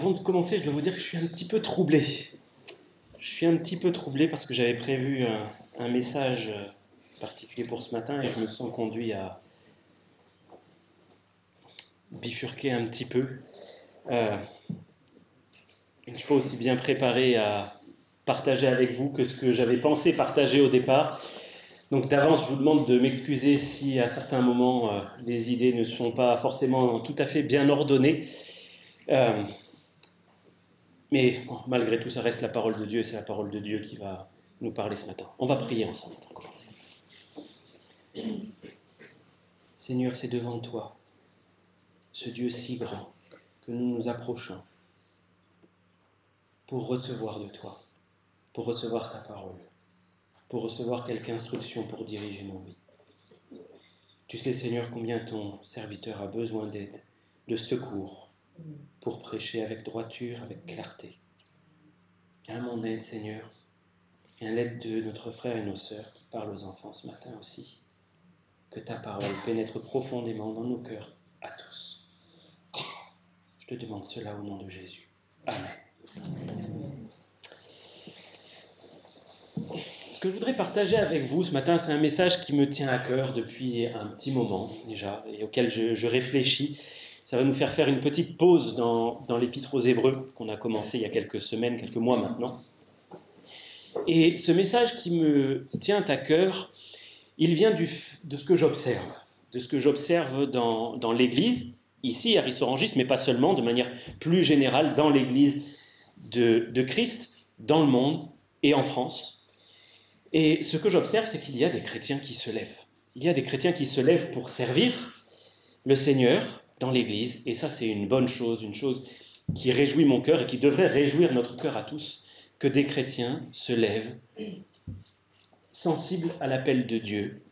Avant de commencer, je dois vous dire que je suis un petit peu troublé. Je suis un petit peu troublé parce que j'avais prévu un message particulier pour ce matin et je me sens conduit à bifurquer un petit peu. Je ne suis pas aussi bien préparé à partager avec vous que ce que j'avais pensé partager au départ. Donc d'avance, je vous demande de m'excuser si à certains moments les idées ne sont pas forcément tout à fait bien ordonnées. Mais bon, malgré tout, ça reste la parole de Dieu et c'est la parole de Dieu qui va nous parler ce matin. On va prier ensemble pour commencer. Seigneur, c'est devant toi, ce Dieu si grand, que nous nous approchons pour recevoir de toi, pour recevoir ta parole, pour recevoir quelque instruction pour diriger nos vies. Tu sais, Seigneur, combien ton serviteur a besoin d'aide, de secours, pour prêcher avec droiture, avec clarté. Viens à mon aide, Seigneur. Viens à l'aide de notre frère et nos sœurs qui parlent aux enfants ce matin aussi. Que ta parole pénètre profondément dans nos cœurs à tous. Je te demande cela au nom de Jésus. Amen. Ce que je voudrais partager avec vous ce matin, c'est un message qui me tient à cœur depuis un petit moment déjà et auquel je réfléchis. Ça va nous faire une petite pause dans l'Épître aux Hébreux qu'on a commencé il y a quelques semaines, quelques mois maintenant. Et ce message qui me tient à cœur, il vient de ce que j'observe dans l'Église, ici à Ris-Orangis, mais pas seulement, de manière plus générale dans l'Église de Christ, dans le monde et en France. Et ce que j'observe, c'est qu'il y a des chrétiens qui se lèvent. Il y a des chrétiens qui se lèvent pour servir le Seigneur dans l'Église, et ça c'est une bonne chose, une chose qui réjouit mon cœur et qui devrait réjouir notre cœur à tous, que des chrétiens se lèvent sensibles à l'appel de Dieu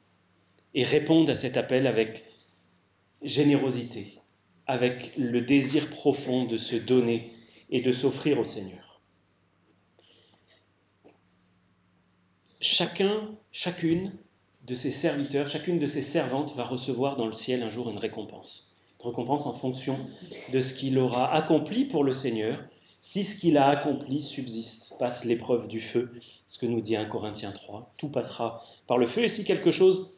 et répondent à cet appel avec générosité, avec le désir profond de se donner et de s'offrir au Seigneur. Chacune de ses serviteurs, chacune de ses servantes va recevoir dans le ciel un jour une récompense. Une récompense en fonction de ce qu'il aura accompli pour le Seigneur. Si ce qu'il a accompli subsiste, passe l'épreuve du feu, ce que nous dit 1 Corinthiens 3, tout passera par le feu. Et si quelque chose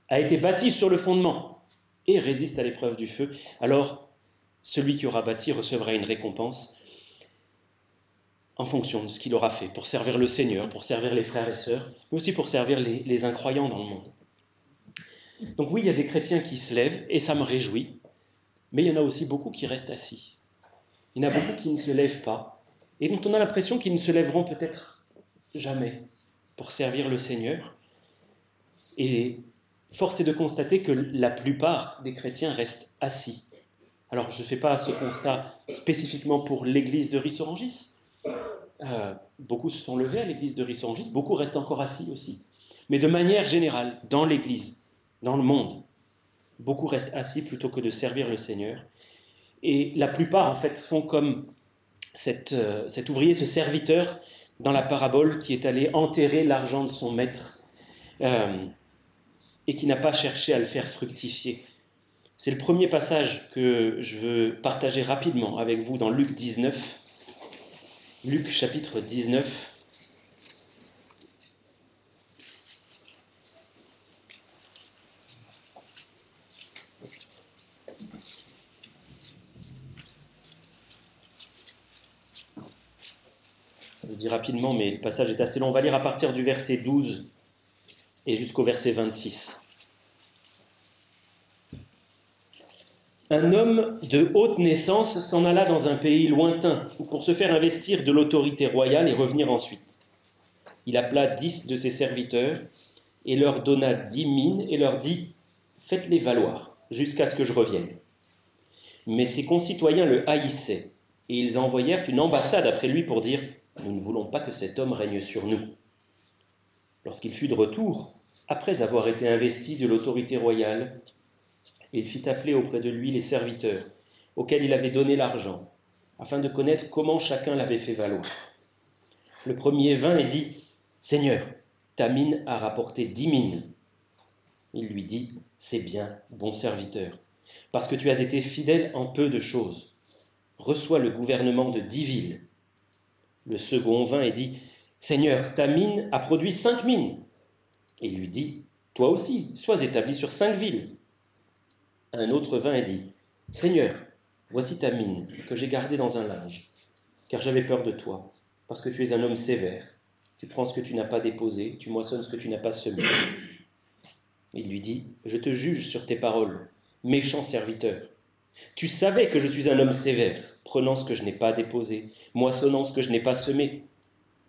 a été bâti sur le fondement et résiste à l'épreuve du feu, alors celui qui aura bâti recevra une récompense en fonction de ce qu'il aura fait pour servir le Seigneur, pour servir les frères et sœurs, mais aussi pour servir les incroyants dans le monde. Donc oui, il y a des chrétiens qui se lèvent et ça me réjouit, mais il y en a aussi beaucoup qui restent assis. Il y en a beaucoup qui ne se lèvent pas et dont on a l'impression qu'ils ne se lèveront peut-être jamais pour servir le Seigneur. Et force est de constater que la plupart des chrétiens restent assis. Alors, je ne fais pas ce constat spécifiquement pour l'église de Ris-Orangis. Beaucoup se sont levés à l'église de Ris-Orangis, beaucoup restent encore assis aussi. Mais de manière générale, dans l'église, dans le monde, beaucoup restent assis plutôt que de servir le Seigneur. Et la plupart, en fait, font comme cet ouvrier, ce serviteur dans la parabole qui est allé enterrer l'argent de son maître et qui n'a pas cherché à le faire fructifier. C'est le premier passage que je veux partager rapidement avec vous dans Luc 19. Luc chapitre 19. Je dis rapidement, mais le passage est assez long. On va lire à partir du verset 12 et jusqu'au verset 26. Un homme de haute naissance s'en alla dans un pays lointain pour se faire investir de l'autorité royale et revenir ensuite. Il appela 10 de ses serviteurs et leur donna 10 mines et leur dit « Faites-les valoir jusqu'à ce que je revienne ». Mais ses concitoyens le haïssaient et ils envoyèrent une ambassade après lui pour dire « Nous ne voulons pas que cet homme règne sur nous ». Lorsqu'il fut de retour, après avoir été investi de l'autorité royale, il fit appeler auprès de lui les serviteurs, auxquels il avait donné l'argent, afin de connaître comment chacun l'avait fait valoir. Le premier vint et dit « Seigneur, ta mine a rapporté 10 mines. » Il lui dit « C'est bien, bon serviteur, parce que tu as été fidèle en peu de choses. reçois le gouvernement de 10 villes. Le second vint et dit, Seigneur, ta mine a produit 5 mines. Et il lui dit, toi aussi, sois établi sur 5 villes. Un autre vint et dit, Seigneur, voici ta mine que j'ai gardée dans un linge, car j'avais peur de toi, parce que tu es un homme sévère. Tu prends ce que tu n'as pas déposé, tu moissonnes ce que tu n'as pas semé. Il lui dit, je te juge sur tes paroles, méchant serviteur. Tu savais que je suis un homme sévère, prenant ce que je n'ai pas déposé, moissonnant ce que je n'ai pas semé.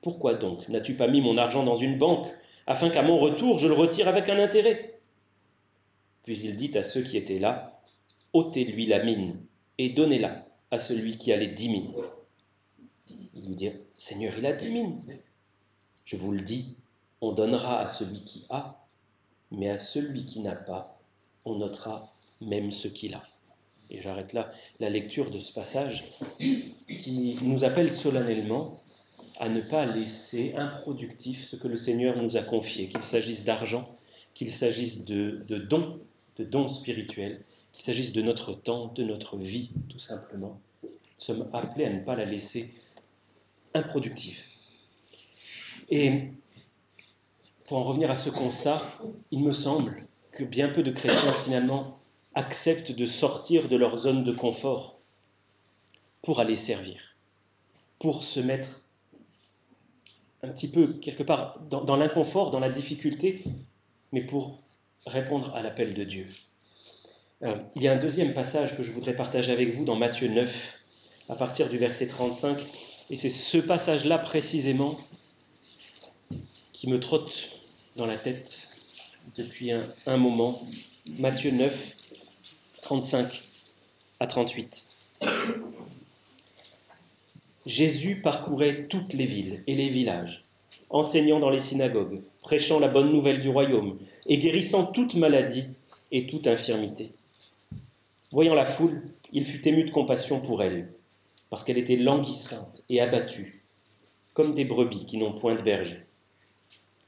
Pourquoi donc n'as-tu pas mis mon argent dans une banque, afin qu'à mon retour je le retire avec un intérêt ? Puis il dit à ceux qui étaient là, ôtez-lui la mine et donnez-la à celui qui a les 10 mines. Ils lui dirent, Seigneur, il a 10 mines. Je vous le dis, on donnera à celui qui a, mais à celui qui n'a pas, on notera même ce qu'il a. Et j'arrête là la lecture de ce passage qui nous appelle solennellement à ne pas laisser improductif ce que le Seigneur nous a confié, qu'il s'agisse d'argent, qu'il s'agisse de dons spirituels, qu'il s'agisse de notre temps, de notre vie, tout simplement. Nous sommes appelés à ne pas la laisser improductive. Et pour en revenir à ce constat, il me semble que bien peu de chrétiens, finalement, acceptent de sortir de leur zone de confort pour aller servir, pour se mettre un petit peu, quelque part, dans l'inconfort, dans la difficulté, mais pour répondre à l'appel de Dieu. Il y a un deuxième passage que je voudrais partager avec vous dans Matthieu 9, à partir du verset 35, et c'est ce passage-là précisément qui me trotte dans la tête depuis un moment. Matthieu 9, 35 à 38. Jésus parcourait toutes les villes et les villages, enseignant dans les synagogues, prêchant la bonne nouvelle du royaume et guérissant toute maladie et toute infirmité. Voyant la foule, il fut ému de compassion pour elle, parce qu'elle était languissante et abattue, comme des brebis qui n'ont point de berger.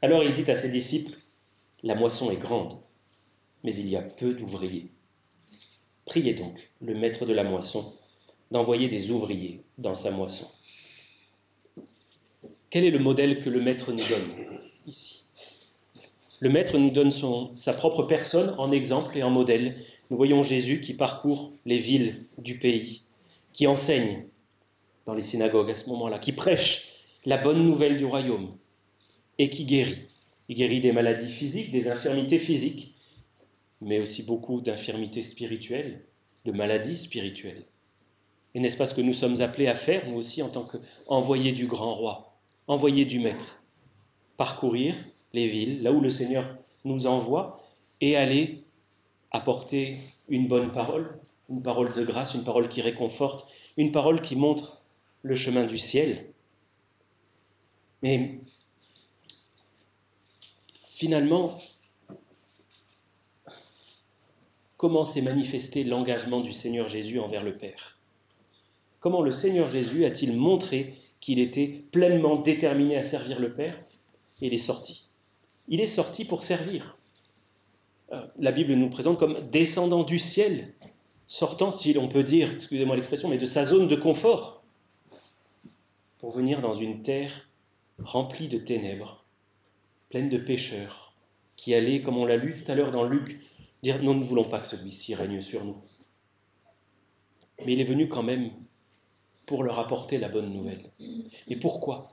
Alors il dit à ses disciples, « La moisson est grande, mais il y a peu d'ouvriers. Priez donc le maître de la moisson d'envoyer des ouvriers dans sa moisson. » Quel est le modèle que le maître nous donne ici ? Le maître nous donne sa propre personne en exemple et en modèle. Nous voyons Jésus qui parcourt les villes du pays, qui enseigne dans les synagogues à ce moment-là, qui prêche la bonne nouvelle du royaume et qui guérit. Il guérit des maladies physiques, des infirmités physiques, mais aussi beaucoup d'infirmités spirituelles, de maladies spirituelles. Et n'est-ce pas ce que nous sommes appelés à faire, nous aussi, en tant qu'envoyés du grand roi, envoyés du maître, parcourir les villes, là où le Seigneur nous envoie, et aller apporter une bonne parole, une parole de grâce, une parole qui réconforte, une parole qui montre le chemin du ciel. Mais finalement, comment s'est manifesté l'engagement du Seigneur Jésus envers le Père ? Comment le Seigneur Jésus a-t-il montré qu'il était pleinement déterminé à servir le Père ? Et il est sorti. Il est sorti pour servir. La Bible nous présente comme descendant du ciel, sortant, si l'on peut dire, excusez-moi l'expression, mais de sa zone de confort, pour venir dans une terre remplie de ténèbres, pleine de pécheurs, qui allaient, comme on l'a lu tout à l'heure dans Luc, dire « Nous ne voulons pas que celui-ci règne sur nous ». Mais il est venu quand même pour leur apporter la bonne nouvelle. Et pourquoi ?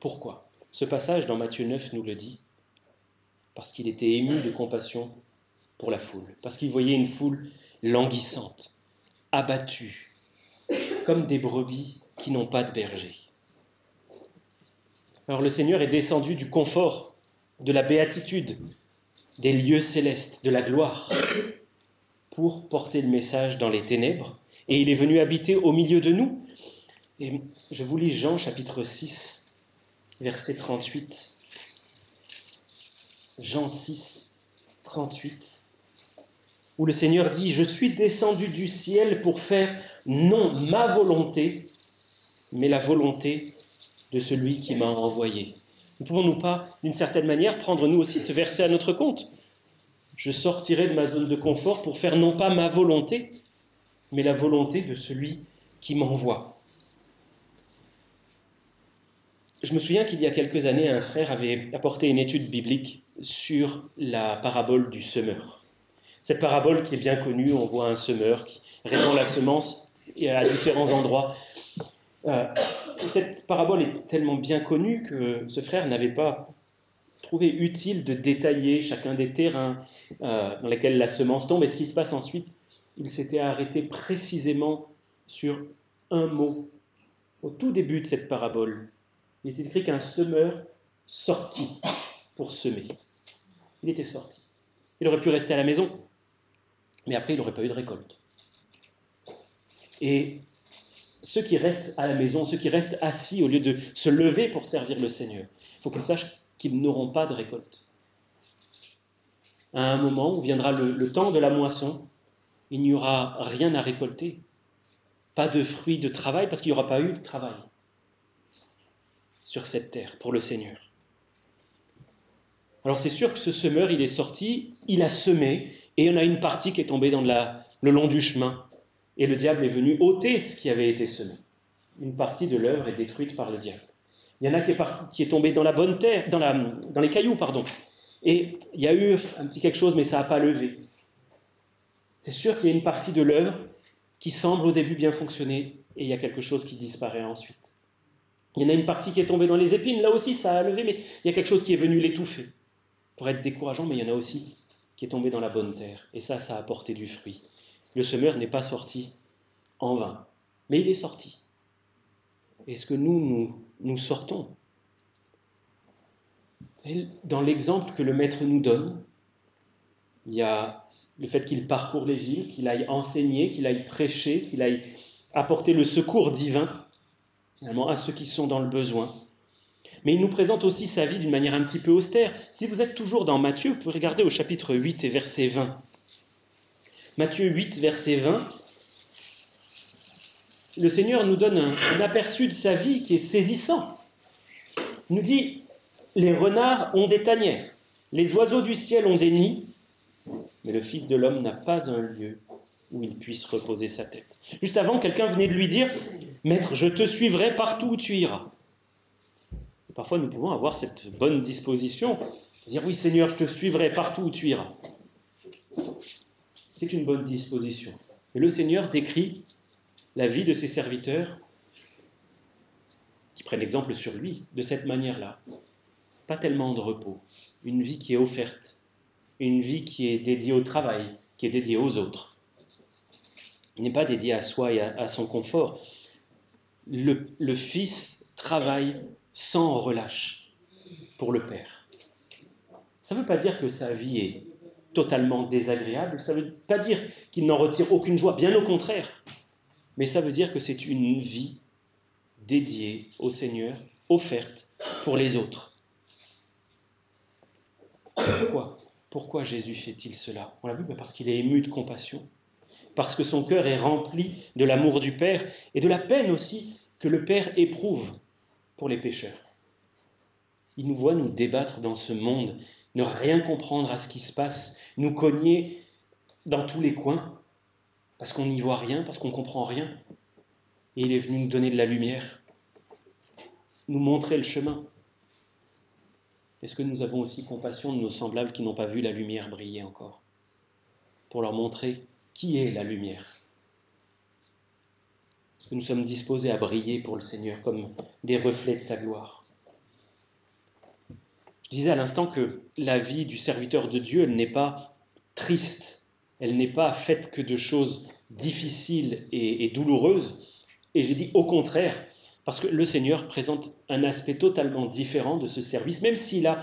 Pourquoi ? Ce passage dans Matthieu 9 nous le dit, parce qu'il était ému de compassion pour la foule, parce qu'il voyait une foule languissante, abattue, comme des brebis qui n'ont pas de berger. Alors le Seigneur est descendu du confort, de la béatitude, des lieux célestes, de la gloire, pour porter le message dans les ténèbres, et il est venu habiter au milieu de nous. Et je vous lis Jean chapitre 6, verset 38. Jean 6, 38, où le Seigneur dit « Je suis descendu du ciel pour faire non ma volonté, mais la volonté de celui qui m'a envoyé. » Ne pouvons-nous pas, d'une certaine manière, prendre nous aussi ce verset à notre compte ? Je sortirai de ma zone de confort pour faire non pas ma volonté, mais la volonté de celui qui m'envoie. Je me souviens qu'il y a quelques années, un frère avait apporté une étude biblique sur la parabole du semeur. Cette parabole qui est bien connue, on voit un semeur qui répand la semence à différents endroits. Cette parabole est tellement bien connue que ce frère n'avait pas trouvé utile de détailler chacun des terrains dans lesquels la semence tombe. Et ce qui se passe ensuite, il s'était arrêté précisément sur un mot au tout début de cette parabole. Il était écrit qu'un semeur sortit pour semer. Il était sorti. Il aurait pu rester à la maison, mais après, il n'aurait pas eu de récolte. Et ceux qui restent à la maison, ceux qui restent assis au lieu de se lever pour servir le Seigneur, il faut qu'ils sachent qu'ils n'auront pas de récolte. À un moment où viendra le temps de la moisson, il n'y aura rien à récolter, pas de fruits de travail, parce qu'il n'y aura pas eu de travail sur cette terre pour le Seigneur. Alors c'est sûr que ce semeur, il est sorti, il a semé, et il y en a une partie qui est tombée dans le long du chemin. Et le diable est venu ôter ce qui avait été semé. Une partie de l'œuvre est détruite par le diable. Il y en a qui est tombé dans la bonne terre, dans les cailloux, pardon. Et il y a eu un petit quelque chose, mais ça n'a pas levé. C'est sûr qu'il y a une partie de l'œuvre qui semble au début bien fonctionner, et il y a quelque chose qui disparaît ensuite. Il y en a une partie qui est tombée dans les épines, là aussi ça a levé, mais il y a quelque chose qui est venu l'étouffer. Pour être décourageant, mais il y en a aussi qui est tombé dans la bonne terre. Et ça a apporté du fruit. Le semeur n'est pas sorti en vain, mais il est sorti. Est-ce que nous sortons? Dans l'exemple que le Maître nous donne, il y a le fait qu'il parcourt les villes, qu'il aille enseigner, qu'il aille prêcher, qu'il aille apporter le secours divin, finalement, à ceux qui sont dans le besoin. Mais il nous présente aussi sa vie d'une manière un petit peu austère. Si vous êtes toujours dans Matthieu, vous pouvez regarder au chapitre 8 et verset 20. Matthieu 8, verset 20. Le Seigneur nous donne un aperçu de sa vie qui est saisissant. Il nous dit, les renards ont des tanières, les oiseaux du ciel ont des nids, mais le Fils de l'homme n'a pas un lieu où il puisse reposer sa tête. Juste avant, quelqu'un venait de lui dire, Maître, je te suivrai partout où tu iras. Et parfois, nous pouvons avoir cette bonne disposition, de dire, oui Seigneur, je te suivrai partout où tu iras. C'est une bonne disposition. Et le Seigneur décrit la vie de ses serviteurs qui prennent exemple sur lui de cette manière-là. Pas tellement de repos, une vie qui est offerte, une vie qui est dédiée au travail, qui est dédiée aux autres. Il n'est pas dédié à soi et à son confort. Le Fils travaille sans relâche pour le Père. Ça ne veut pas dire que sa vie est totalement désagréable, ça ne veut pas dire qu'il n'en retire aucune joie, bien au contraire. Mais ça veut dire que c'est une vie dédiée au Seigneur, offerte pour les autres. Pourquoi Jésus fait-il cela? On l'a vu, parce qu'il est ému de compassion, parce que son cœur est rempli de l'amour du Père et de la peine aussi que le Père éprouve pour les pécheurs. Il nous voit nous débattre dans ce monde, ne rien comprendre à ce qui se passe, nous cogner dans tous les coins, parce qu'on n'y voit rien, parce qu'on ne comprend rien. Et il est venu nous donner de la lumière, nous montrer le chemin. Est-ce que nous avons aussi compassion de nos semblables qui n'ont pas vu la lumière briller encore, pour leur montrer qui est la lumière? Est-ce que nous sommes disposés à briller pour le Seigneur comme des reflets de sa gloire? Je disais à l'instant que la vie du serviteur de Dieu, elle n'est pas triste, elle n'est pas faite que de choses difficiles et douloureuses. Et j'ai dit au contraire, parce que le Seigneur présente un aspect totalement différent de ce service, même s'il a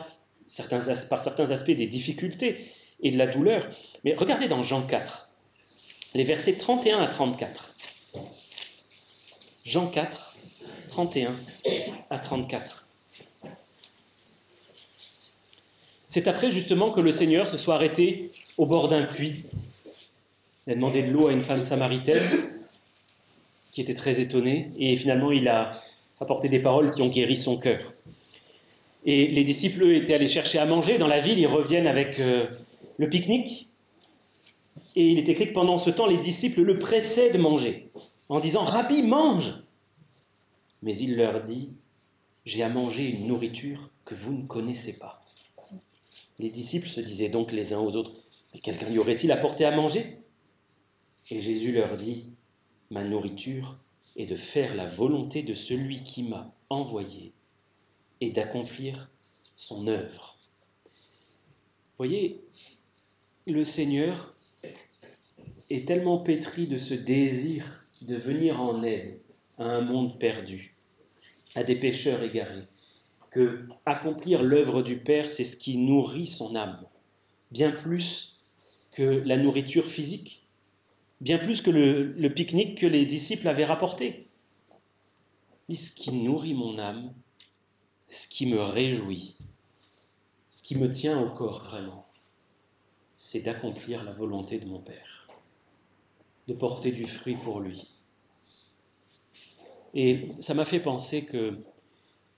par certains aspects des difficultés et de la douleur. Mais regardez dans Jean 4, les versets 31 à 34. Jean 4, 31 à 34. C'est après justement que le Seigneur se soit arrêté au bord d'un puits. Il a demandé de l'eau à une femme samaritaine qui était très étonnée, et finalement il a apporté des paroles qui ont guéri son cœur. Et les disciples, eux, étaient allés chercher à manger dans la ville, ils reviennent avec le pique-nique, et il est écrit que pendant ce temps, les disciples le pressaient de manger. en disant « Rabbi, mange !» Mais il leur dit « J'ai à manger une nourriture que vous ne connaissez pas. » Les disciples se disaient donc les uns aux autres « Mais quelqu'un lui aurait-il apporté à manger ?» Et Jésus leur dit « Ma nourriture est de faire la volonté de celui qui m'a envoyé et d'accomplir son œuvre. » Voyez, le Seigneur est tellement pétri de ce désir de venir en aide à un monde perdu, à des pécheurs égarés, que accomplir l'œuvre du Père, c'est ce qui nourrit son âme, bien plus que la nourriture physique, bien plus que le pique-nique que les disciples avaient rapporté. Mais ce qui nourrit mon âme, ce qui me réjouit, ce qui me tient au corps vraiment, c'est d'accomplir la volonté de mon Père, de porter du fruit pour lui. Et ça m'a fait penser que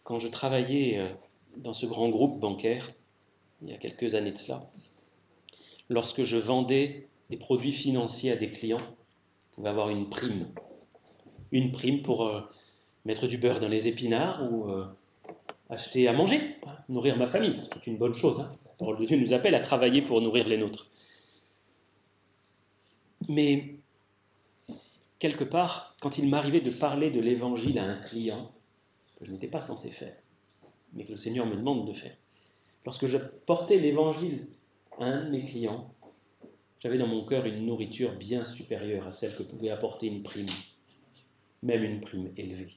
quand je travaillais dans ce grand groupe bancaire, il y a quelques années de cela, lorsque je vendais des produits financiers à des clients, je pouvais avoir une prime pour mettre du beurre dans les épinards ou acheter à manger, nourrir ma famille, c'est une bonne chose. La parole de Dieu nous appelle à travailler pour nourrir les nôtres. Mais quelque part, quand il m'arrivait de parler de l'évangile à un client, que je n'étais pas censé faire, mais que le Seigneur me demande de faire, lorsque je portais l'évangile à un de mes clients, j'avais dans mon cœur une nourriture bien supérieure à celle que pouvait apporter une prime, même une prime élevée.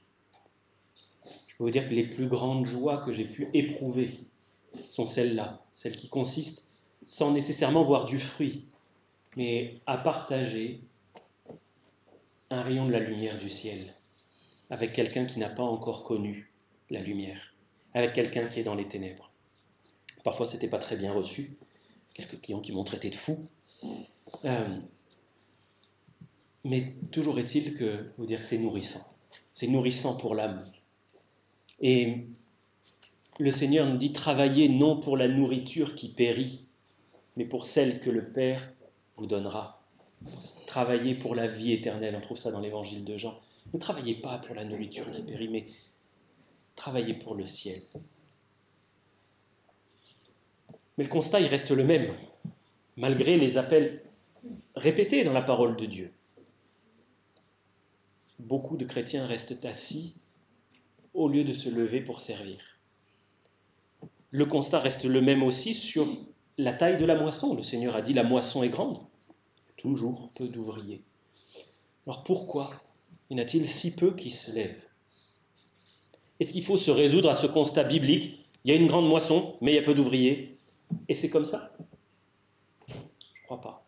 Je peux vous dire que les plus grandes joies que j'ai pu éprouver sont celles-là, celles qui consistent, sans nécessairement voir du fruit, mais à partager un rayon de la lumière du ciel avec quelqu'un qui n'a pas encore connu la lumière, avec quelqu'un qui est dans les ténèbres. Parfois, ce n'était pas très bien reçu, quelques clients qui m'ont traité de fou, mais toujours est-il que, vous dire, c'est nourrissant pour l'âme. Et le Seigneur nous dit travaillez non pour la nourriture qui périt, mais pour celle que le Père vous donnera. Travaillez pour la vie éternelle, on trouve ça dans l'évangile de Jean. Ne travaillez pas pour la nourriture qui périt, mais travaillez pour le ciel. Mais le constat, il reste le même, malgré les appels répétés dans la parole de Dieu. Beaucoup de chrétiens restent assis au lieu de se lever pour servir. Le constat reste le même aussi sur la taille de la moisson. Le Seigneur a dit la moisson est grande, toujours peu d'ouvriers. Alors pourquoi y en a-t-il si peu qui se lèvent? Est-ce qu'il faut se résoudre à ce constat biblique? Il y a une grande moisson, mais il y a peu d'ouvriers. Et c'est comme ça? Je ne crois pas.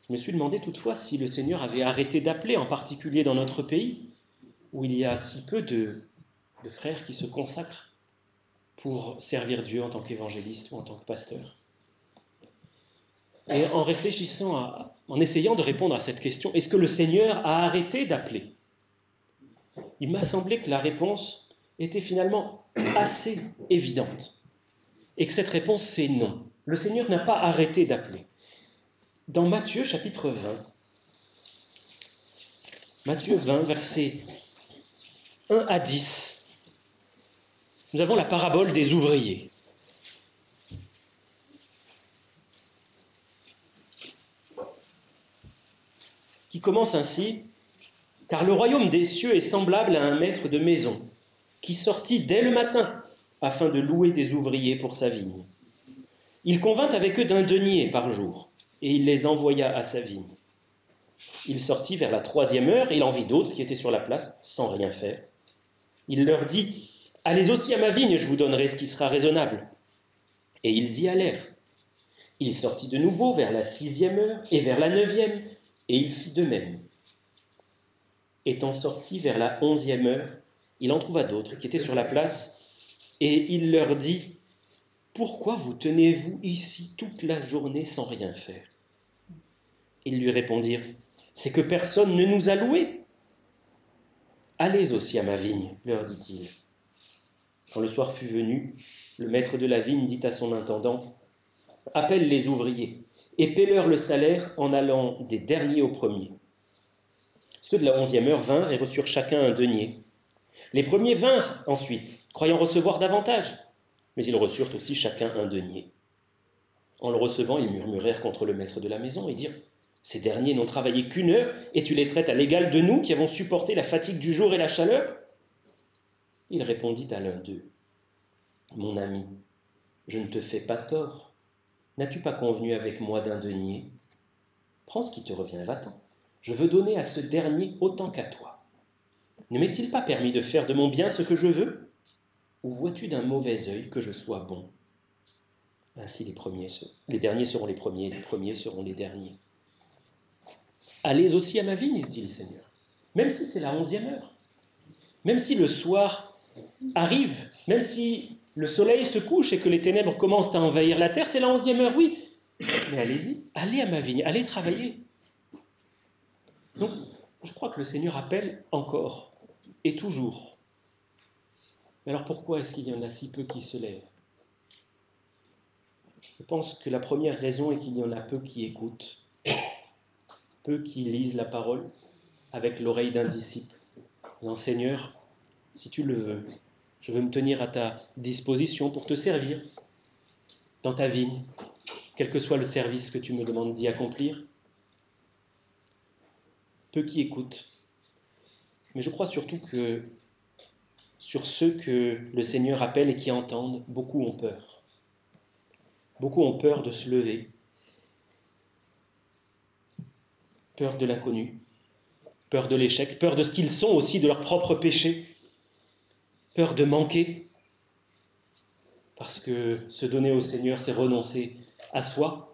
Je me suis demandé toutefois si le Seigneur avait arrêté d'appeler, en particulier dans notre pays, où il y a si peu de frères qui se consacrent pour servir Dieu en tant qu'évangéliste ou en tant que pasteur. Et en réfléchissant, en essayant de répondre à cette question, est-ce que le Seigneur a arrêté d'appeler? Il m'a semblé que la réponse était finalement assez évidente. Et que cette réponse, c'est non. Le Seigneur n'a pas arrêté d'appeler. Dans Matthieu, chapitre 20, Matthieu 20, versets 1 à 10, nous avons la parabole des ouvriers. Qui commence ainsi: « Car le royaume des cieux est semblable à un maître de maison, qui sortit dès le matin afin de louer des ouvriers pour sa vigne. Il convint avec eux d'un denier par jour, et il les envoya à sa vigne. Il sortit vers la 3e heure, et il en vit d'autres qui étaient sur la place, sans rien faire. Il leur dit: « Allez aussi à ma vigne, je vous donnerai ce qui sera raisonnable. » Et ils y allèrent. Il sortit de nouveau vers la 6e heure, et vers la 9e, et il fit de même. Étant sorti vers la 11e heure, il en trouva d'autres qui étaient sur la place, et il leur dit: « Pourquoi vous tenez-vous ici toute la journée sans rien faire ?» Ils lui répondirent: « C'est que personne ne nous a loués. » « Allez aussi à ma vigne, leur dit-il. Quand le soir fut venu, le maître de la vigne dit à son intendant: « Appelle les ouvriers et paie-leur le salaire en allant des derniers aux premiers. » Ceux de la 11e heure vinrent et reçurent chacun un denier. Les premiers vinrent ensuite, croyant recevoir davantage, mais ils reçurent aussi chacun un denier. En le recevant, ils murmurèrent contre le maître de la maison et dirent « Ces derniers n'ont travaillé qu'une heure, et tu les traites à l'égal de nous qui avons supporté la fatigue du jour et la chaleur ?» Il répondit à l'un d'eux « Mon ami, je ne te fais pas tort. N'as-tu pas convenu avec moi d'un denier? Prends ce qui te revient, va-t'en. Je veux donner à ce dernier autant qu'à toi. Ne m'est-il pas permis de faire de mon bien ce que je veux? Ou vois-tu d'un mauvais œil que je sois bon? Ainsi les derniers seront les premiers, les premiers seront les derniers. Allez aussi à ma vigne, dit le Seigneur, même si c'est la 11e heure, même si le soir arrive, même si le soleil se couche et que les ténèbres commencent à envahir la terre, c'est la 11e heure, oui, mais allez-y, allez à ma vigne, allez travailler. Donc, je crois que le Seigneur appelle encore et toujours. Mais alors pourquoi est-ce qu'il y en a si peu qui se lèvent? Je pense que la première raison est qu'il y en a peu qui écoutent, peu qui lisent la parole avec l'oreille d'un disciple, disant « Seigneur, si tu le veux, je veux me tenir à ta disposition pour te servir dans ta vigne, quel que soit le service que tu me demandes d'y accomplir. » Peu qui écoutent. Mais je crois surtout que sur ceux que le Seigneur appelle et qui entendent, beaucoup ont peur. Beaucoup ont peur de se lever, peur de l'inconnu, peur de l'échec, peur de ce qu'ils sont aussi, de leur propre péché, peur de manquer, parce que se donner au Seigneur, c'est renoncer à soi.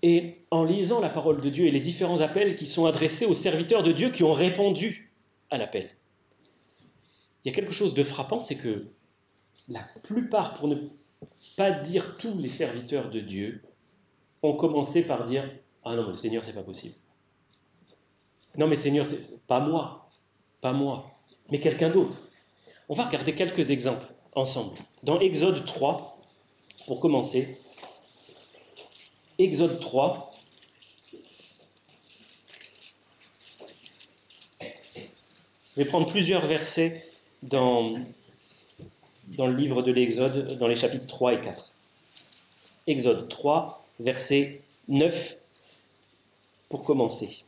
Et en lisant la parole de Dieu et les différents appels qui sont adressés aux serviteurs de Dieu qui ont répondu à l'appel, il y a quelque chose de frappant, c'est que la plupart, pour ne pas dire tous les serviteurs de Dieu, ont commencé par dire « Ah non, mais le Seigneur, c'est pas possible. Non, mais Seigneur, c'est pas moi, mais quelqu'un d'autre. » On va regarder quelques exemples ensemble. Dans Exode 3, pour commencer, Exode 3, je vais prendre plusieurs versets dans le livre de l'Exode, dans les chapitres 3 et 4. Exode 3, verset 9, pour commencer.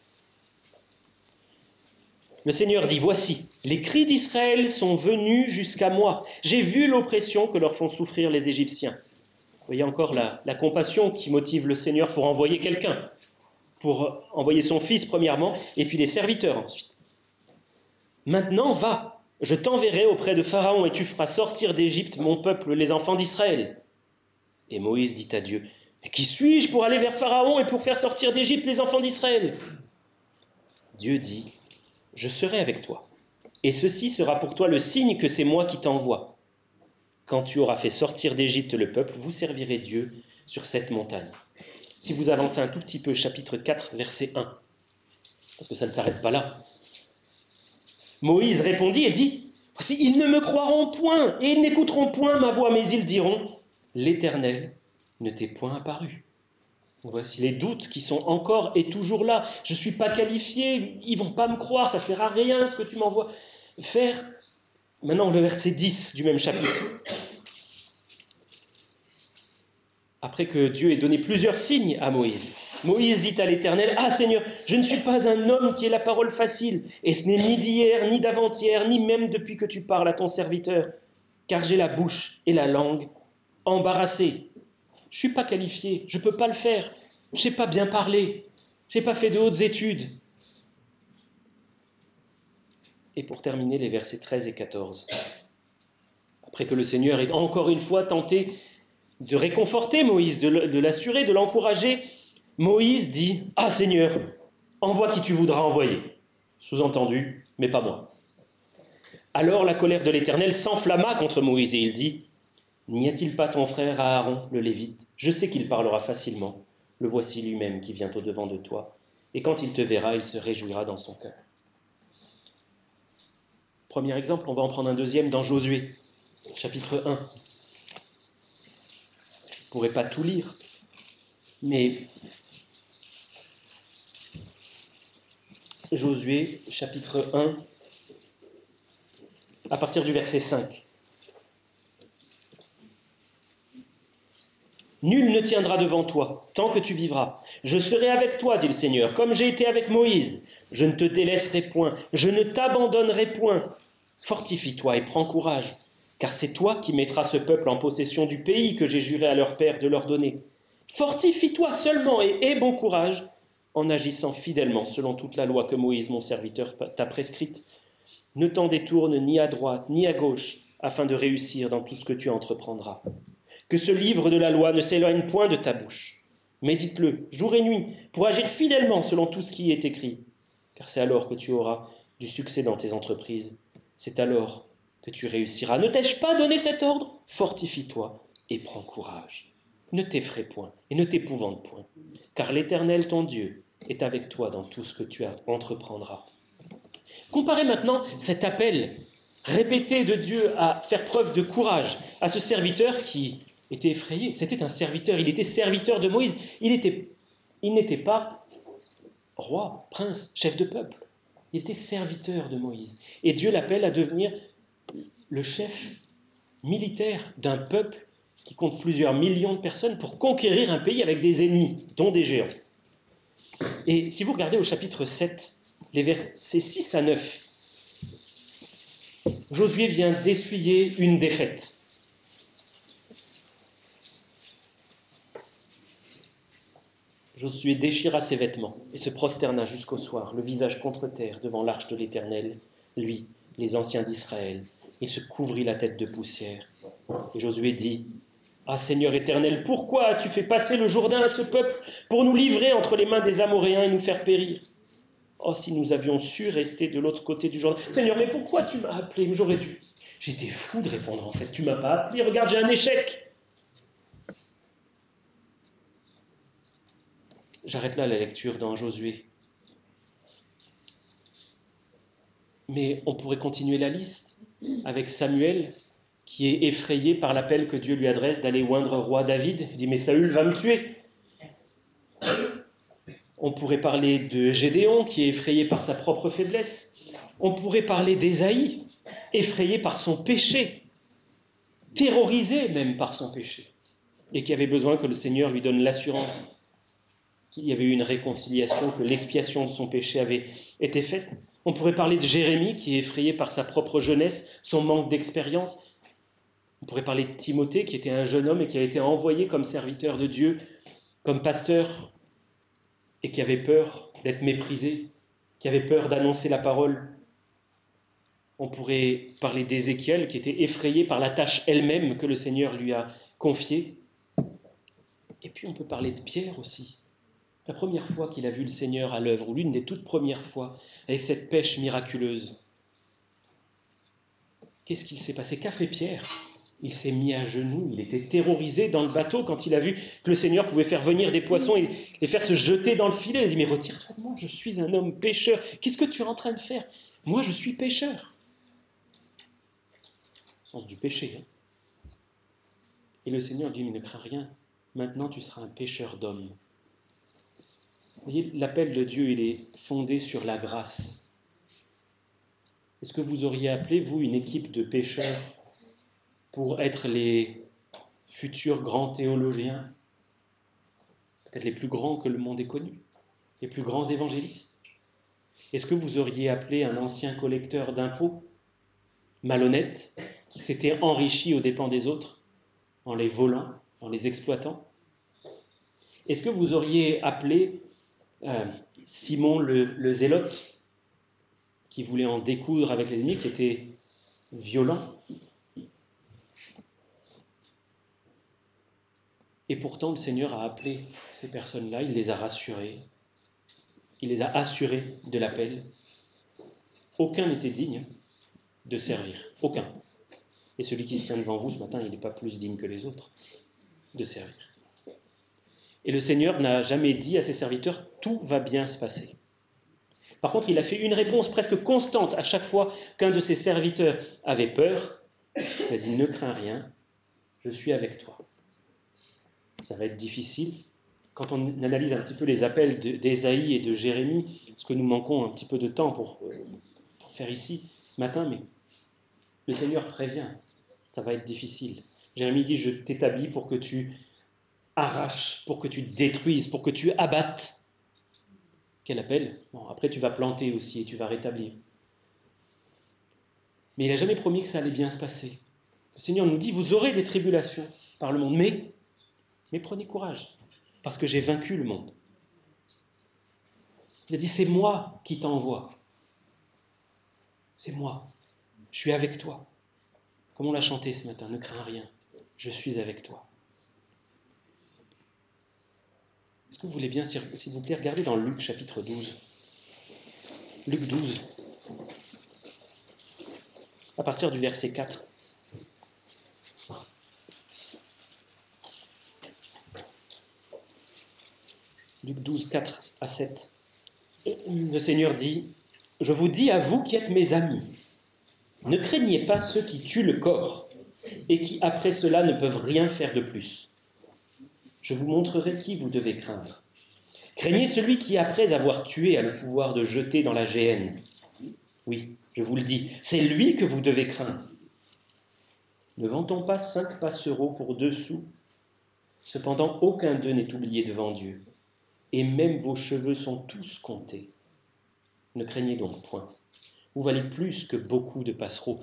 Le Seigneur dit, « Voici, les cris d'Israël sont venus jusqu'à moi. J'ai vu l'oppression que leur font souffrir les Égyptiens. » Vous voyez encore la compassion qui motive le Seigneur pour envoyer quelqu'un, pour envoyer son fils premièrement, et puis les serviteurs ensuite. « Maintenant, va, je t'enverrai auprès de Pharaon, et tu feras sortir d'Égypte mon peuple, les enfants d'Israël. » Et Moïse dit à Dieu, « Mais qui suis-je pour aller vers Pharaon et pour faire sortir d'Égypte les enfants d'Israël ?» Dieu dit, « Je serai avec toi, et ceci sera pour toi le signe que c'est moi qui t'envoie. Quand tu auras fait sortir d'Égypte le peuple, vous servirez Dieu sur cette montagne. » Si vous avancez un tout petit peu, chapitre 4, verset 1, parce que ça ne s'arrête pas là. Moïse répondit et dit, « Voici, ils ne me croiront point, et ils n'écouteront point ma voix, mais ils diront, « L'Éternel ne t'est point apparu. » Voici les doutes qui sont encore et toujours là. Je ne suis pas qualifié, ils ne vont pas me croire, ça ne sert à rien ce que tu m'envoies faire. Maintenant, le verset 10 du même chapitre. Après que Dieu ait donné plusieurs signes à Moïse, Moïse dit à l'Éternel, « Ah Seigneur, je ne suis pas un homme qui ait la parole facile, et ce n'est ni d'hier, ni d'avant-hier, ni même depuis que tu parles à ton serviteur, car j'ai la bouche et la langue embarrassées. Je ne suis pas qualifié, je ne peux pas le faire, je ne sais pas bien parler, je n'ai pas fait de hautes études. » Et pour terminer, les versets 13 et 14. Après que le Seigneur ait encore une fois tenté de réconforter Moïse, de l'assurer, de l'encourager, Moïse dit, « Ah Seigneur, envoie qui tu voudras envoyer. » Sous-entendu, mais pas moi. Alors la colère de l'Éternel s'enflamma contre Moïse et il dit, « N'y a-t-il pas ton frère Aaron, le Lévite? Je sais qu'il parlera facilement. Le voici lui-même qui vient au-devant de toi. Et quand il te verra, il se réjouira dans son cœur. » Premier exemple, on va en prendre un deuxième dans Josué, chapitre 1. Je ne pourrais pas tout lire, mais Josué, chapitre 1, à partir du verset 5. Nul ne tiendra devant toi, tant que tu vivras. Je serai avec toi, dit le Seigneur, comme j'ai été avec Moïse. Je ne te délaisserai point, je ne t'abandonnerai point. Fortifie-toi et prends courage, car c'est toi qui mettras ce peuple en possession du pays que j'ai juré à leur père de leur donner. Fortifie-toi seulement et aie bon courage, en agissant fidèlement selon toute la loi que Moïse, mon serviteur, t'a prescrite. Ne t'en détourne ni à droite ni à gauche, afin de réussir dans tout ce que tu entreprendras. Que ce livre de la loi ne s'éloigne point de ta bouche. Médite-le jour et nuit pour agir fidèlement selon tout ce qui y est écrit. Car c'est alors que tu auras du succès dans tes entreprises. C'est alors que tu réussiras. Ne t'ai-je pas donné cet ordre? Fortifie-toi et prends courage. Ne t'effraie point et ne t'épouvante point. Car l'Éternel, ton Dieu, est avec toi dans tout ce que tu entreprendras. Comparez maintenant cet appel répété de Dieu à faire preuve de courage à ce serviteur qui était effrayé. C'était un serviteur, il était serviteur de Moïse. Il n'était pas roi, prince, chef de peuple. Il était serviteur de Moïse. Et Dieu l'appelle à devenir le chef militaire d'un peuple qui compte plusieurs millions de personnes pour conquérir un pays avec des ennemis, dont des géants. Et si vous regardez au chapitre 7, les versets 6 à 9, Josué vient d'essuyer une défaite. Josué déchira ses vêtements et se prosterna jusqu'au soir, le visage contre terre, devant l'arche de l'Éternel, lui, les anciens d'Israël. Il se couvrit la tête de poussière. Et Josué dit, « Ah Seigneur éternel, pourquoi as-tu fait passer le Jourdain à ce peuple pour nous livrer entre les mains des Amoréens et nous faire périr? Oh, si nous avions su rester de l'autre côté du Jourdain. Seigneur, mais pourquoi tu m'as appelé? Mais j'aurais dû. J'étais fou de répondre en fait. Tu m'as pas appelé, regarde, j'ai un échec. » J'arrête là la lecture dans Josué. Mais on pourrait continuer la liste avec Samuel, qui est effrayé par l'appel que Dieu lui adresse d'aller oindre roi David. Il dit, mais Saül va me tuer. On pourrait parler de Gédéon, qui est effrayé par sa propre faiblesse. On pourrait parler d'Ésaïe, effrayé par son péché, terrorisé même par son péché, et qui avait besoin que le Seigneur lui donne l'assurance qu'il y avait eu une réconciliation, que l'expiation de son péché avait été faite. On pourrait parler de Jérémie, qui est effrayé par sa propre jeunesse, son manque d'expérience. On pourrait parler de Timothée, qui était un jeune homme et qui a été envoyé comme serviteur de Dieu, comme pasteur, et qui avait peur d'être méprisé, qui avait peur d'annoncer la parole. On pourrait parler d'Ézéchiel, qui était effrayé par la tâche elle-même que le Seigneur lui a confiée. Et puis on peut parler de Pierre aussi. La première fois qu'il a vu le Seigneur à l'œuvre, ou l'une des toutes premières fois, avec cette pêche miraculeuse, qu'est-ce qu'il s'est passé? Qu'a fait Pierre? Il s'est mis à genoux, il était terrorisé dans le bateau quand il a vu que le Seigneur pouvait faire venir des poissons et les faire se jeter dans le filet. Il a dit, mais retire-toi de moi, je suis un homme pécheur. Qu'est-ce que tu es en train de faire? Moi, je suis pécheur. Au sens du péché. Hein. Et le Seigneur dit, mais ne crains rien, maintenant tu seras un pécheur d'hommes. Vous voyez, l'appel de Dieu, il est fondé sur la grâce. Est-ce que vous auriez appelé, vous, une équipe de pécheurs pour être les futurs grands théologiens, peut-être les plus grands que le monde ait connus, les plus grands évangélistes? Est-ce que vous auriez appelé un ancien collecteur d'impôts, malhonnête, qui s'était enrichi aux dépens des autres, en les volant, en les exploitant? Est-ce que vous auriez appelé Simon le Zélote, qui voulait en découdre avec les ennemis, qui était violent? Et pourtant, le Seigneur a appelé ces personnes-là, il les a rassurées, il les a assurées de l'appel. Aucun n'était digne de servir, aucun. Et celui qui se tient devant vous ce matin, il n'est pas plus digne que les autres de servir. Et le Seigneur n'a jamais dit à ses serviteurs, tout va bien se passer. Par contre, il a fait une réponse presque constante à chaque fois qu'un de ses serviteurs avait peur. Il a dit, ne crains rien, je suis avec toi. Ça va être difficile quand on analyse un petit peu les appels d'Ésaïe et de Jérémie, ce que nous manquons un petit peu de temps pour faire ici, ce matin, mais le Seigneur prévient, ça va être difficile. Jérémie dit, je t'établis pour que tu arraches, pour que tu détruises, pour que tu abattes. Quel appel? Bon, après, tu vas planter aussi et tu vas rétablir. Mais il n'a jamais promis que ça allait bien se passer. Le Seigneur nous dit, vous aurez des tribulations par le monde, mais prenez courage, parce que j'ai vaincu le monde. Il a dit, c'est moi qui t'envoie. C'est moi. Je suis avec toi. Comme on l'a chanté ce matin, ne crains rien, je suis avec toi. Est-ce que vous voulez bien, s'il vous plaît, regarder dans Luc chapitre 12. Luc 12, à partir du verset 4. Luc 12, 4 à 7. Le Seigneur dit, « Je vous dis à vous qui êtes mes amis, ne craignez pas ceux qui tuent le corps et qui après cela ne peuvent rien faire de plus. Je vous montrerai qui vous devez craindre. Craignez celui qui, après avoir tué, a le pouvoir de jeter dans la géhenne. Oui, je vous le dis, c'est lui que vous devez craindre. Ne vend-on pas 5 passereaux pour 2 sous? Cependant, aucun d'eux n'est oublié devant Dieu. Et même vos cheveux sont tous comptés. Ne craignez donc point. Vous valez plus que beaucoup de passereaux. »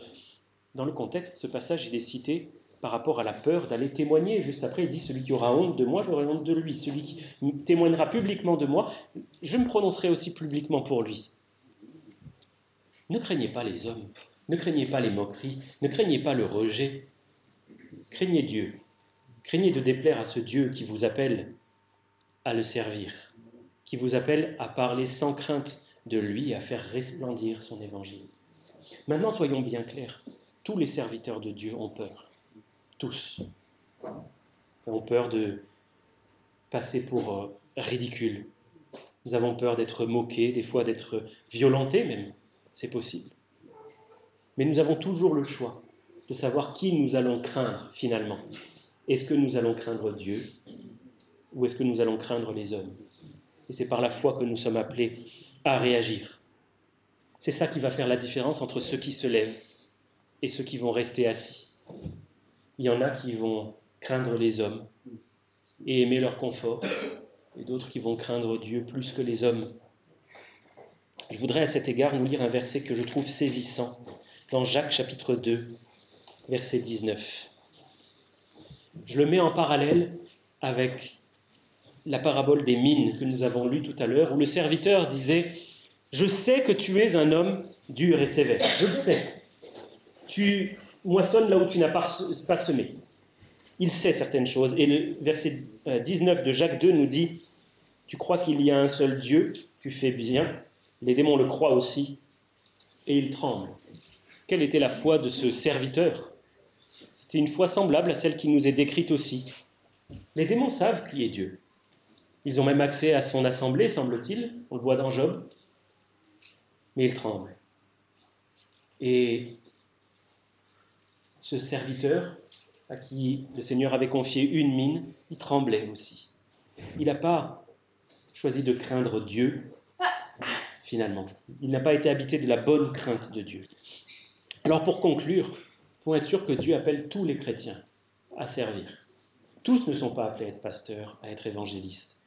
Dans le contexte, ce passage, il est cité par rapport à la peur d'aller témoigner. Juste après, il dit, celui qui aura honte de moi, j'aurai honte de lui. Celui qui témoignera publiquement de moi, je me prononcerai aussi publiquement pour lui. Ne craignez pas les hommes, ne craignez pas les moqueries, ne craignez pas le rejet. Craignez Dieu. Craignez de déplaire à ce Dieu qui vous appelle à le servir, qui vous appelle à parler sans crainte de lui, à faire resplendir son évangile. Maintenant, soyons bien clairs, tous les serviteurs de Dieu ont peur, tous. Ils ont peur de passer pour ridicule. Nous avons peur d'être moqués, des fois d'être violentés même, c'est possible. Mais nous avons toujours le choix de savoir qui nous allons craindre finalement. Est-ce que nous allons craindre Dieu ou est-ce que nous allons craindre les hommes? Et c'est par la foi que nous sommes appelés à réagir. C'est ça qui va faire la différence entre ceux qui se lèvent et ceux qui vont rester assis. Il y en a qui vont craindre les hommes et aimer leur confort, et d'autres qui vont craindre Dieu plus que les hommes. Je voudrais à cet égard nous lire un verset que je trouve saisissant dans Jacques chapitre 2, verset 19. Je le mets en parallèle avec la parabole des mines que nous avons lue tout à l'heure, où le serviteur disait « Je sais que tu es un homme dur et sévère, je le sais. Tu moissonnes là où tu n'as pas semé. » Il sait certaines choses. Et le verset 19 de Jacques 2 nous dit « Tu crois qu'il y a un seul Dieu, tu fais bien. Les démons le croient aussi, et ils tremblent. » Quelle était la foi de ce serviteur? C'était une foi semblable à celle qui nous est décrite aussi. Les démons savent qui est Dieu. Ils ont même accès à son assemblée, semble-t-il. On le voit dans Job. Mais ils tremblent. Et ce serviteur à qui le Seigneur avait confié une mine, il tremblait aussi. Il n'a pas choisi de craindre Dieu, finalement. Il n'a pas été habité de la bonne crainte de Dieu. Alors pour conclure, pour être sûr que Dieu appelle tous les chrétiens à servir. Tous ne sont pas appelés à être pasteurs, à être évangélistes,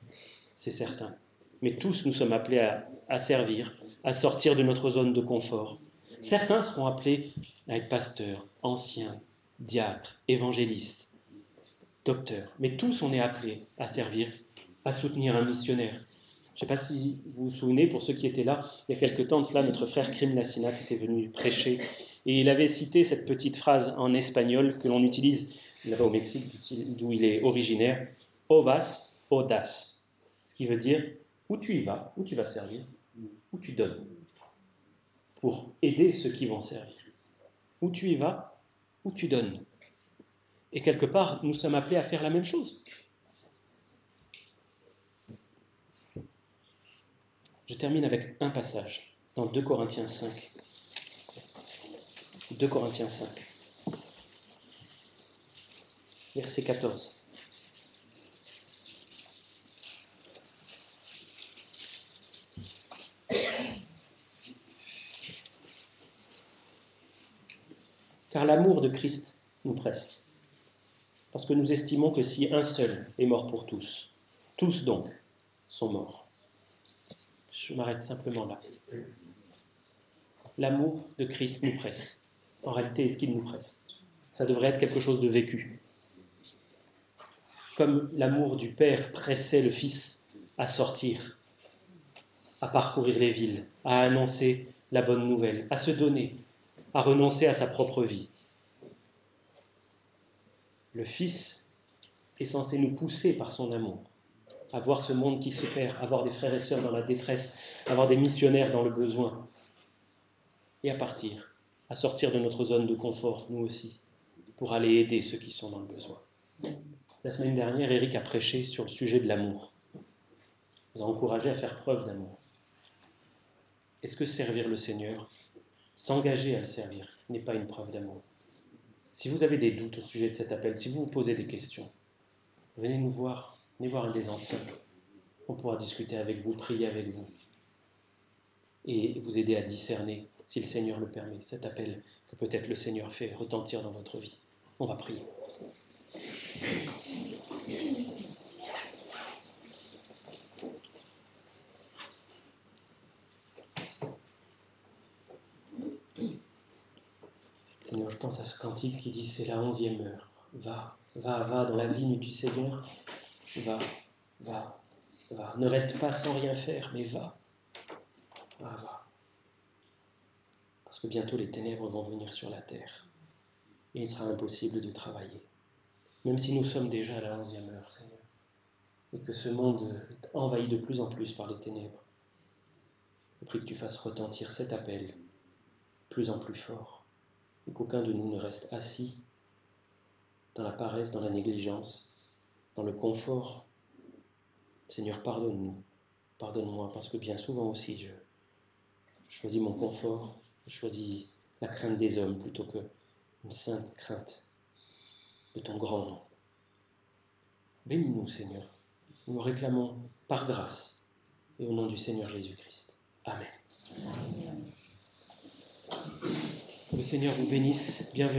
c'est certain. Mais tous nous sommes appelés à servir, à sortir de notre zone de confort. Certains seront appelés à être pasteurs, anciens, diacres, évangélistes, docteurs. Mais tous on est appelés à servir, à soutenir un missionnaire. Je ne sais pas si vous vous souvenez, pour ceux qui étaient là, il y a quelque temps de cela, notre frère Krim Lassinat était venu prêcher et il avait cité cette petite phrase en espagnol que l'on utilise là-bas au Mexique, d'où il est originaire, « Ovas, audas », ce qui veut dire « où tu y vas, où tu vas servir, où tu donnes », pour aider ceux qui vont servir. Où tu y vas, où tu donnes. Et quelque part, nous sommes appelés à faire la même chose. Je termine avec un passage dans 2 Corinthiens 5. 2 Corinthiens 5, verset 14. car l'amour de Christ nous presse. Parce que nous estimons que si un seul est mort pour tous, tous donc sont morts. Je m'arrête simplement là. L'amour de Christ nous presse. En réalité, est-ce qu'il nous presse? Ça devrait être quelque chose de vécu. Comme l'amour du Père pressait le Fils à sortir, à parcourir les villes, à annoncer la bonne nouvelle, à se donner, à renoncer à sa propre vie. Le Fils est censé nous pousser par son amour à voir ce monde qui se perd, à voir des frères et sœurs dans la détresse, à voir des missionnaires dans le besoin, et à partir, à sortir de notre zone de confort, nous aussi, pour aller aider ceux qui sont dans le besoin. La semaine dernière, Eric a prêché sur le sujet de l'amour. Il nous a encouragé à faire preuve d'amour. Est-ce que servir le Seigneur, s'engager à le servir, n'est pas une preuve d'amour? Si vous avez des doutes au sujet de cet appel, si vous vous posez des questions, venez nous voir, venez voir un des anciens. On pourra discuter avec vous, prier avec vous et vous aider à discerner, si le Seigneur le permet, cet appel que peut-être le Seigneur fait retentir dans votre vie. On va prier. Seigneur, je pense à ce cantique qui dit c'est la 11e heure. Va, va, va dans la vigne du Seigneur. Va, va, va. Ne reste pas sans rien faire, mais va. Va, va. Parce que bientôt les ténèbres vont venir sur la terre. Et il sera impossible de travailler. Même si nous sommes déjà à la 11e heure, Seigneur. Et que ce monde est envahi de plus en plus par les ténèbres. Je prie que tu fasses retentir cet appel plus en plus fort. Et qu'aucun de nous ne reste assis dans la paresse, dans la négligence, dans le confort. Seigneur, pardonne-nous, pardonne-moi, parce que bien souvent aussi, je choisis mon confort, je choisis la crainte des hommes plutôt qu'une sainte crainte de ton grand nom. Bénis-nous, Seigneur. Nous nous réclamons par grâce et au nom du Seigneur Jésus-Christ. Amen. Que le Seigneur vous bénisse. Bienvenue.